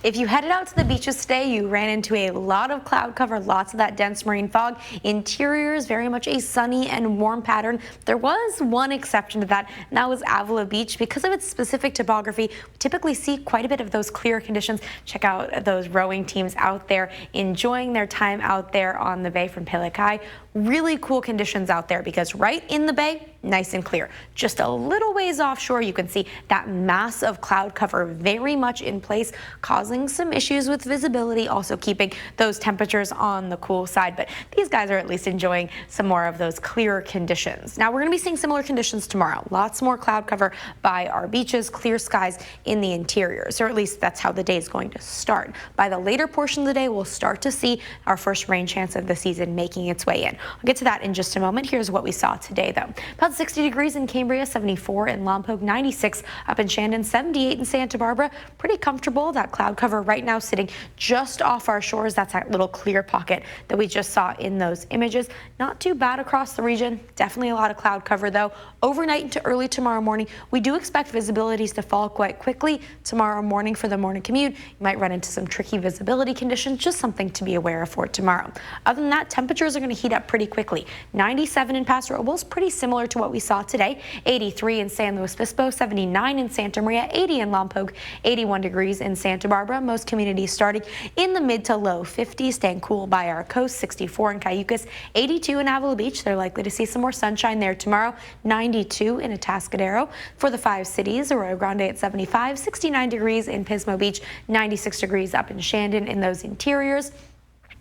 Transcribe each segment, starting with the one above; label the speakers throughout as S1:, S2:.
S1: If you headed out to the beaches today, you ran into a lot of cloud cover, lots of that dense marine fog. Interiors, very much a sunny and warm pattern. There was one exception to that, and that was Avila Beach. Because of its specific topography, we typically see quite a bit of those clear conditions. Check out those rowing teams out there enjoying their time out there on the bay from Pelekai. Really cool conditions out there because right in the bay, nice and clear. Just a little ways offshore, you can see that mass of cloud cover very much in place, causing some issues with visibility, also keeping those temperatures on the cool side. But these guys are at least enjoying some more of those clearer conditions. Now we're going to be seeing similar conditions tomorrow. Lots more cloud cover by our beaches, clear skies in the interiors, or at least that's how the day is going to start. By the later portion of the day, we'll start to see our first rain chance of the season making its way in. I'll get to that in just a moment. Here's what we saw today, though. About 60 degrees in Cambria, 74 in Lompoc, 96 up in Shandon, 78 in Santa Barbara. Pretty comfortable. That cloud cover right now sitting just off our shores. That's that little clear pocket that we just saw in those images. Not too bad across the region. Definitely a lot of cloud cover, though. Overnight into early tomorrow morning, we do expect visibilities to fall quite quickly tomorrow morning for the morning commute. You might run into some tricky visibility conditions, just something to be aware of for tomorrow. Other than that, temperatures are going to heat up pretty quickly. 97 in Paso Robles, pretty similar to what we saw today. 83 in San Luis Obispo, 79 in Santa Maria, 80 in Lompoc, 81 degrees in Santa Barbara. Most communities starting in the mid to low 50s, staying cool by our coast. 64 in Cayucas, 82 in Avila Beach. They're likely to see some more sunshine there tomorrow. 92 in Atascadero. For the 5 cities, Arroyo Grande at 75, 69 degrees in Pismo Beach, 96 degrees up in Shandon in those interiors.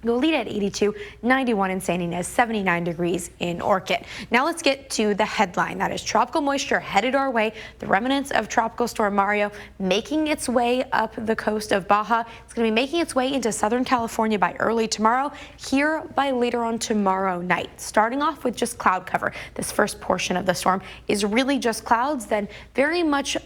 S1: Goleta at 82, 91 in San Ynez, 79 degrees in Orchid. Now let's get to the headline. That is tropical moisture headed our way. The remnants of Tropical Storm Mario making its way up the coast of Baja. It's going to be making its way into Southern California by early tomorrow, here by later on tomorrow night. Starting off with just cloud cover. This first portion of the storm is really just clouds, then very much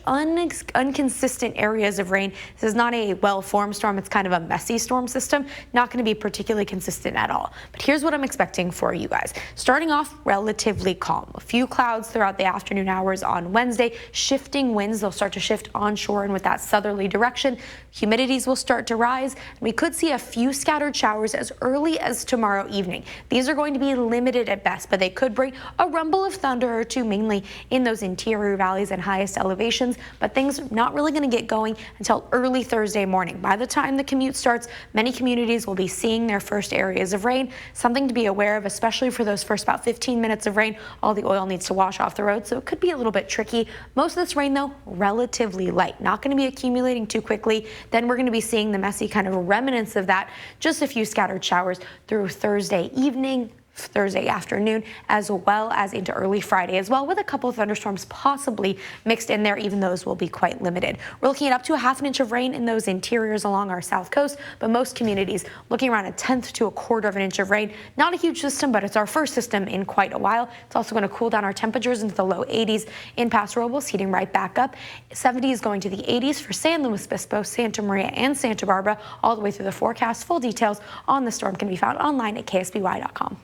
S1: inconsistent areas of rain. This is not a well-formed storm. It's kind of a messy storm system. Not going to be particularly consistent at all. But here's what I'm expecting for you guys. Starting off relatively calm. A few clouds throughout the afternoon hours on Wednesday. Shifting winds. They'll start to shift onshore and with that southerly direction. Humidities will start to rise. And we could see a few scattered showers as early as tomorrow evening. These are going to be limited at best, but they could bring a rumble of thunder or two, mainly in those interior valleys and highest elevations. But things not really going to get going until early Thursday morning. By the time the commute starts, many communities will be seeing their first areas of rain. Something to be aware of, especially for those first about 15 minutes of rain. All the oil needs to wash off the road, so it could be a little bit tricky. Most of this rain, though, relatively light. Not going to be accumulating too quickly. Then we're going to be seeing the messy kind of remnants of that. Just a few scattered showers through Thursday evening, Thursday afternoon, as well as into early Friday as well, with a couple of thunderstorms possibly mixed in there. Even those will be quite limited. We're looking at up to a half an inch of rain in those interiors along our south coast, but most communities looking around a 1/10 to a 1/4 of an inch of rain. Not a huge system, but it's our first system in quite a while. It's also going to cool down our temperatures into the low 80s in Paso Robles, heating right back up. 70s going to the 80s for San Luis Obispo, Santa Maria, and Santa Barbara, all the way through the forecast. Full details on the storm can be found online at ksby.com.